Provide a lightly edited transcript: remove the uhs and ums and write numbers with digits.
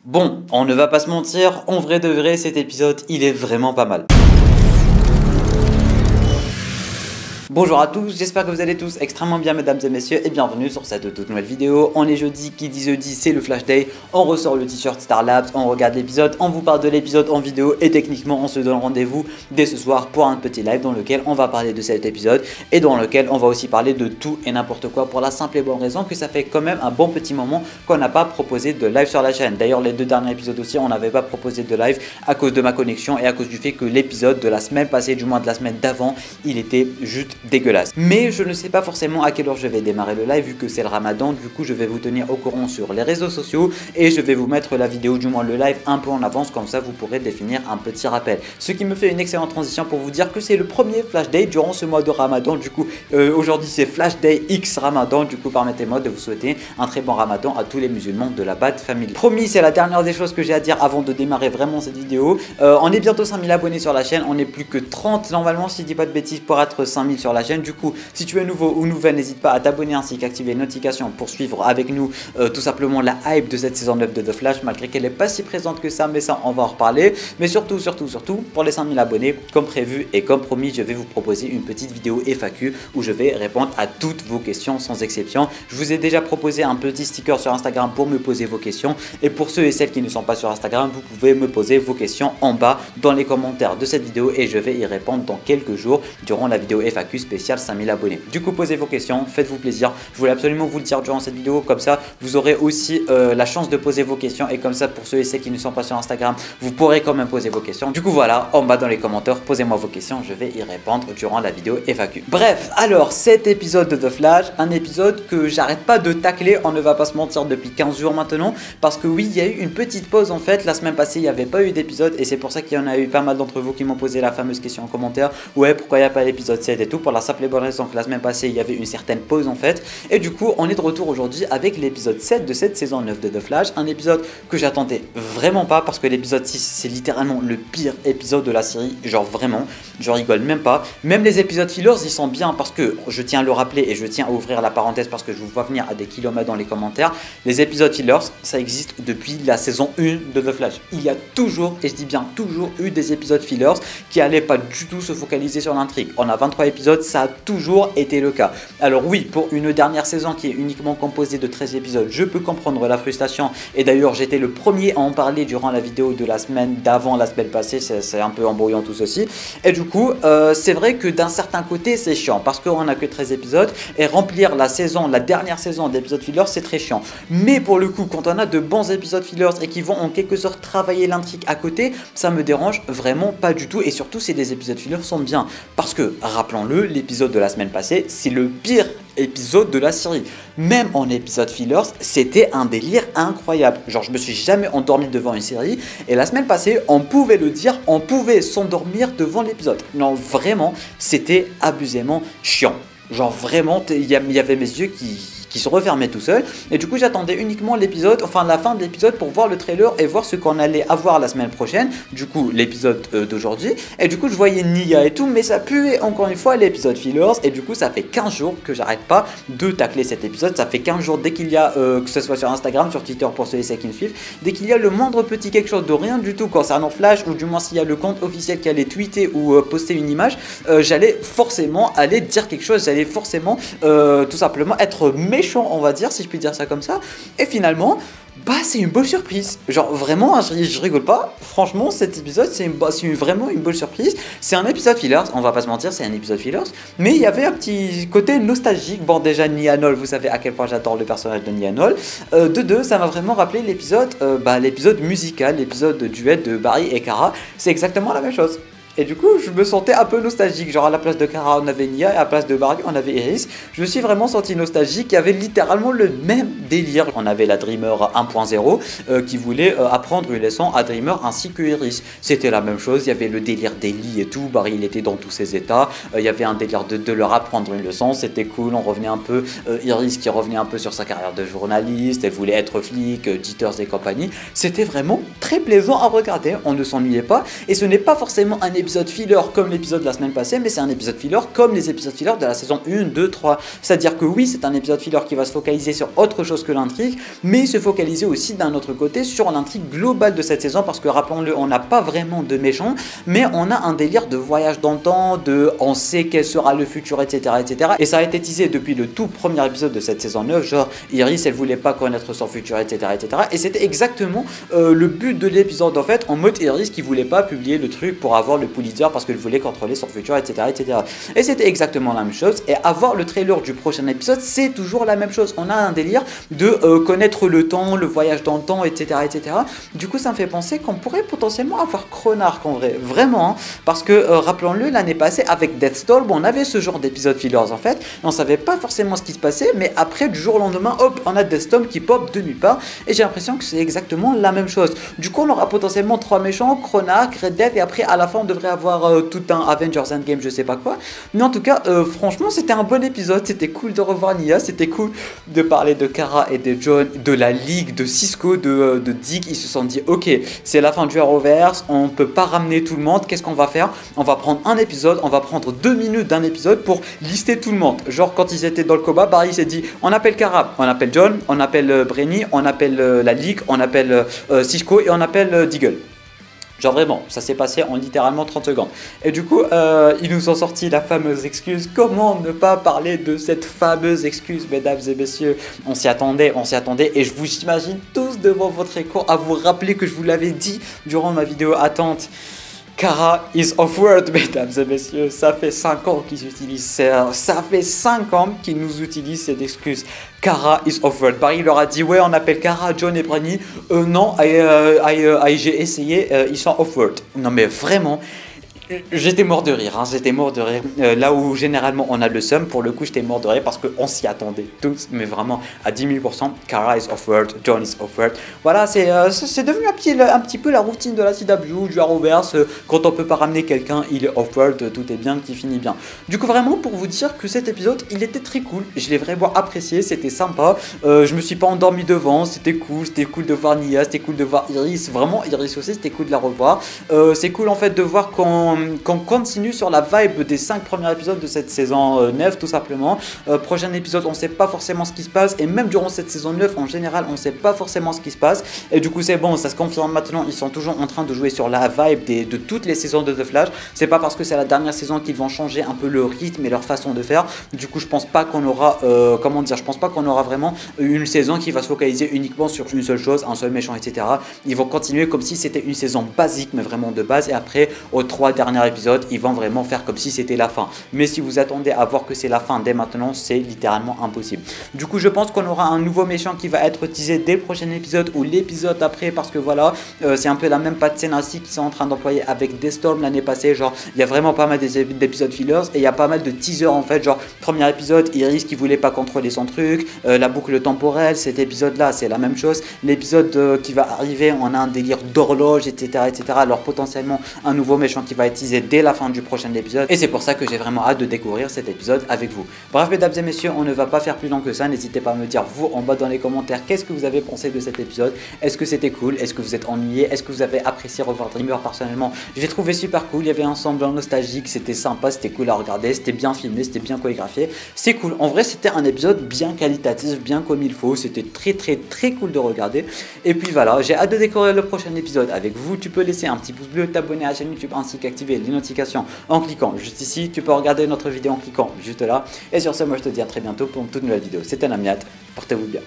Bon, on ne va pas se mentir, en vrai de vrai, cet épisode, il est vraiment pas mal. Bonjour à tous, j'espère que vous allez tous extrêmement bien mesdames et messieurs et bienvenue sur cette toute nouvelle vidéo. On est jeudi, qui dit jeudi c'est le Flash Day, on ressort le t-shirt Star Labs, on regarde l'épisode, on vous parle de l'épisode en vidéo et techniquement on se donne rendez-vous dès ce soir pour un petit live dans lequel on va parler de cet épisode et dans lequel on va aussi parler de tout et n'importe quoi pour la simple et bonne raison que ça fait quand même un bon petit moment qu'on n'a pas proposé de live sur la chaîne. D'ailleurs les deux derniers épisodes aussi on n'avait pas proposé de live à cause de ma connexion et à cause du fait que l'épisode de la semaine passée, du moins de la semaine d'avant, il était juste dégueulasse. Mais je ne sais pas forcément à quelle heure je vais démarrer le live vu que c'est le ramadan. Du coup je vais vous tenir au courant sur les réseaux sociaux et je vais vous mettre la vidéo, du moins le live, un peu en avance, comme ça vous pourrez définir un petit rappel. Ce qui me fait une excellente transition pour vous dire que c'est le premier Flash Day durant ce mois de ramadan. Du coup aujourd'hui c'est Flash Day X ramadan. Du coup permettez-moi de vous souhaiter un très bon ramadan à tous les musulmans de la Bad Family. Promis, c'est la dernière des choses que j'ai à dire avant de démarrer vraiment cette vidéo. On est bientôt 5000 abonnés sur la chaîne, on est plus que 30 normalement si je dis pas de bêtises pour être 5000 sur la chaîne. Du coup, si tu es nouveau ou nouvelle, n'hésite pas à t'abonner ainsi qu'activer les notifications pour suivre avec nous tout simplement la hype de cette saison 9 de The Flash, malgré qu'elle n'est pas si présente que ça, mais ça on va en reparler. Mais surtout, pour les 5000 abonnés, comme prévu et comme promis, je vais vous proposer une petite vidéo FAQ où je vais répondre à toutes vos questions sans exception. Je vous ai déjà proposé un petit sticker sur Instagram pour me poser vos questions et pour ceux et celles qui ne sont pas sur Instagram, vous pouvez me poser vos questions en bas dans les commentaires de cette vidéo et je vais y répondre dans quelques jours durant la vidéo FAQ spéciale 5000 abonnés. Du coup, posez vos questions, faites-vous plaisir. Je voulais absolument vous le dire durant cette vidéo, comme ça vous aurez aussi la chance de poser vos questions et comme ça pour ceux et celles qui ne sont pas sur Instagram, vous pourrez quand même poser vos questions. Du coup voilà, en bas dans les commentaires, posez-moi vos questions, je vais y répondre durant la vidéo FAQ. Bref, alors cet épisode de The Flash, un épisode que j'arrête pas de tacler, on ne va pas se mentir, depuis 15 jours maintenant, parce que oui, il y a eu une petite pause en fait, la semaine passée il n'y avait pas eu d'épisode et c'est pour ça qu'il y en a eu pas mal d'entre vous qui m'ont posé la fameuse question en commentaire, ouais pourquoi il n'y a pas l'épisode 7 et tout, pour la simple et bonne raison que la semaine passée il y avait une certaine pause en fait et du coup on est de retour aujourd'hui avec l'épisode 7 de cette saison 9 de The Flash, un épisode que j'attendais vraiment pas parce que l'épisode 6 c'est littéralement le pire épisode de la série, genre vraiment, je rigole même pas. Même les épisodes fillers ils sont bien parce que je tiens à le rappeler et je tiens à ouvrir la parenthèse parce que je vous vois venir à des kilomètres dans les commentaires, les épisodes fillers ça existe depuis la saison 1 de The Flash. Il y a toujours, et je dis bien toujours, eu des épisodes fillers qui allaient pas du tout se focaliser sur l'intrigue. On a 23 épisodes, ça a toujours été le cas. Alors oui, pour une dernière saison qui est uniquement composée de 13 épisodes, je peux comprendre la frustration et d'ailleurs j'étais le premier à en parler durant la vidéo de la semaine d'avant la semaine passée, c'est un peu embrouillant tout ceci et du coup c'est vrai que d'un certain côté c'est chiant parce qu'on n'a que 13 épisodes et remplir la saison, la dernière saison d'épisodes fillers c'est très chiant, mais pour le coup quand on a de bons épisodes fillers et qui vont en quelque sorte travailler l'intrigue à côté, ça me dérange vraiment pas du tout et surtout si les épisodes fillers sont bien parce que rappelons-le, l'épisode de la semaine passée c'est le pire épisode de la série. Même en épisode fillers, c'était un délire incroyable. Genre, je me suis jamais endormi devant une série. Et la semaine passée, on pouvait le dire, on pouvait s'endormir devant l'épisode. Non, vraiment, c'était abusément chiant. Genre, vraiment, il y avait mes yeux qui se refermaient tout seul. Et du coup, j'attendais uniquement l'épisode, enfin la fin de l'épisode pour voir le trailer et voir ce qu'on allait avoir la semaine prochaine. Du coup, l'épisode d'aujourd'hui. Et du coup, je voyais Nia et tout, mais ça puait encore une fois l'épisode fillers. Et du coup, ça fait 15 jours que j'arrête pas de tacler cet épisode. Ça fait 15 jours dès qu'il y a, que ce soit sur Instagram, sur Twitter pour ceux et celles qui me suivent, dès qu'il y a le moindre petit quelque chose de rien du tout concernant Flash, ou du moins s'il y a le compte officiel qui allait tweeter ou poster une image, j'allais forcément aller dire quelque chose, j'allais forcément tout simplement être méchant, on va dire, si je puis dire ça comme ça. Et finalement, bah c'est une bonne surprise. Genre vraiment, je rigole pas. Franchement, cet épisode, c'est vraiment une bonne surprise. C'est un épisode fillers, on va pas se mentir, c'est un épisode fillers. Mais il y avait un petit côté nostalgique. Bon, déjà, Nia Nol, vous savez à quel point j'adore le personnage de Nia Nol. De deux, ça m'a vraiment rappelé l'épisode musical, l'épisode duet de Barry et Kara. C'est exactement la même chose. Et du coup, je me sentais un peu nostalgique. Genre, à la place de Kara, on avait Nia, et à la place de Barry, on avait Iris. Je me suis vraiment senti nostalgique. Il y avait littéralement le même délire. On avait la Dreamer 1.0 qui voulait apprendre une leçon à Dreamer ainsi que Iris. C'était la même chose. Il y avait le délire d'Ellie et tout. Barry, il était dans tous ses états. Il y avait un délire de leur apprendre une leçon. C'était cool. On revenait un peu. Iris qui revenait un peu sur sa carrière de journaliste. Elle voulait être flic, Jitters et compagnie. C'était vraiment très plaisant à regarder. On ne s'ennuyait pas. Et ce n'est pas forcément un épisode filler comme l'épisode de la semaine passée, mais c'est un épisode filler comme les épisodes filler de la saison 1, 2, 3. C'est-à-dire que oui, c'est un épisode filler qui va se focaliser sur autre chose que l'intrigue, mais se focaliser aussi d'un autre côté sur l'intrigue globale de cette saison, parce que rappelons-le, on n'a pas vraiment de méchants, mais on a un délire de voyage dans le temps, de on sait quel sera le futur, etc., etc. Et ça a été teasé depuis le tout premier épisode de cette saison 9, genre Iris, elle voulait pas connaître son futur, etc., etc. Et c'était exactement le but de l'épisode en fait, en mode Iris qui voulait pas publier le truc pour avoir le Pulitzer parce qu'elle voulait contrôler son futur, etc., etc. Et c'était exactement la même chose. Et avoir le trailer du prochain épisode, c'est toujours la même chose. On a un délire de connaître le temps, le voyage dans le temps, etc., etc. Du coup, ça me fait penser qu'on pourrait potentiellement avoir Cronark en vrai, vraiment, hein, parce que rappelons-le, l'année passée avec Deathstorm, on avait ce genre d'épisode fillers en fait, on savait pas forcément ce qui se passait, mais après du jour au lendemain, hop, on a Deathstorm qui pop de nulle part, et j'ai l'impression que c'est exactement la même chose. Du coup, on aura potentiellement 3 méchants, Cronark, Red Death, et après à la fin on devrait avoir tout un Avengers Endgame, je sais pas quoi. Mais en tout cas, franchement, c'était un bon épisode, c'était cool de revoir Nia, c'était cool de parler de Kara et de John, de la Ligue, de Cisco, de Dick. Ils se sont dit, ok, c'est la fin du Arrowverse, on peut pas ramener tout le monde, qu'est-ce qu'on va faire? On va prendre un épisode, on va prendre 2 minutes d'un épisode pour lister tout le monde. Genre quand ils étaient dans le coma, Barry s'est dit, on appelle Kara, on appelle John, on appelle Brenny, on appelle la Ligue, on appelle Cisco et on appelle Deagle. Genre vraiment, ça s'est passé en littéralement 30 secondes. Et du coup, ils nous ont sorti la fameuse excuse. Comment ne pas parler de cette fameuse excuse, mesdames et messieurs? On s'y attendait, et je vous imagine tous devant votre écran à vous rappeler que je vous l'avais dit durant ma vidéo attente. Kara is off-world, mesdames et messieurs. Ça fait 5 ans qu'ils utilisent ça fait 5 ans qu'ils nous utilisent cette excuse. Kara is off-world. Barry leur a dit, ouais, on appelle Kara, John et Brenny. Non, j'ai essayé, ils sont off-world. Non, mais vraiment. J'étais mort de rire, hein, j'étais mort de rire. Là où généralement on a le seum, pour le coup j'étais mort de rire parce qu'on s'y attendait tous, mais vraiment à 10 000%. Kara is off-world, John is off-world. Voilà, c'est devenu un petit peu la routine de la CW, du Arrowverse. Quand on peut pas ramener quelqu'un, il est off-world, tout est bien, qui finit bien. Du coup, vraiment pour vous dire que cet épisode il était très cool, je l'ai vraiment apprécié, c'était sympa. Je me suis pas endormi devant, c'était cool de voir Nia, c'était cool de voir Iris. Vraiment, Iris aussi, c'était cool de la revoir. C'est cool en fait de voir qu'on continue sur la vibe des 5 premiers épisodes de cette saison 9 tout simplement. Prochain épisode, on sait pas forcément ce qui se passe, et même durant cette saison 9 en général on sait pas forcément ce qui se passe, et du coup c'est bon, ça se confirme maintenant, ils sont toujours en train de jouer sur la vibe de toutes les saisons de The Flash. C'est pas parce que c'est la dernière saison qu'ils vont changer un peu le rythme et leur façon de faire. Du coup je pense pas qu'on aura je pense pas qu'on aura vraiment une saison qui va se focaliser uniquement sur une seule chose, un seul méchant, etc. Ils vont continuer comme si c'était une saison basique, mais vraiment de base, et après aux 3 dernier épisode, ils vont vraiment faire comme si c'était la fin. Mais si vous attendez à voir que c'est la fin dès maintenant, c'est littéralement impossible. Du coup, je pense qu'on aura un nouveau méchant qui va être teasé dès le prochain épisode ou l'épisode après, parce que voilà, c'est un peu la même patte scénaristique qu'ils sont en train d'employer avec Deathstorm l'année passée. Genre, il y a vraiment pas mal d'épisodes fillers et il y a pas mal de teasers en fait. Genre, premier épisode, Iris qui voulait pas contrôler son truc, la boucle temporelle, cet épisode-là, c'est la même chose. L'épisode qui va arriver, on a un délire d'horloge, etc., etc. Alors, potentiellement, un nouveau méchant qui va être teasé dès la fin du prochain épisode, et c'est pour ça que j'ai vraiment hâte de découvrir cet épisode avec vous. Bref, mesdames et messieurs, on ne va pas faire plus long que ça. N'hésitez pas à me dire vous en bas dans les commentaires qu'est-ce que vous avez pensé de cet épisode. Est-ce que c'était cool? Est-ce que vous êtes ennuyé? Est-ce que vous avez apprécié revoir Dreamer? Personnellement, je l'ai trouvé super cool. Il y avait un semblant nostalgique, c'était sympa, c'était cool à regarder, c'était bien filmé, c'était bien chorégraphié, c'est cool. En vrai, c'était un épisode bien qualitatif, bien comme il faut. C'était très cool de regarder. Et puis voilà, j'ai hâte de découvrir le prochain épisode avec vous. Tu peux laisser un petit pouce bleu, t'abonner à la chaîne YouTube ainsi qu'activer les notifications en cliquant juste ici. Tu peux regarder notre vidéo en cliquant juste là. Et sur ce, moi je te dis à très bientôt pour une toute nouvelle vidéo. C'était Namiat, portez-vous bien.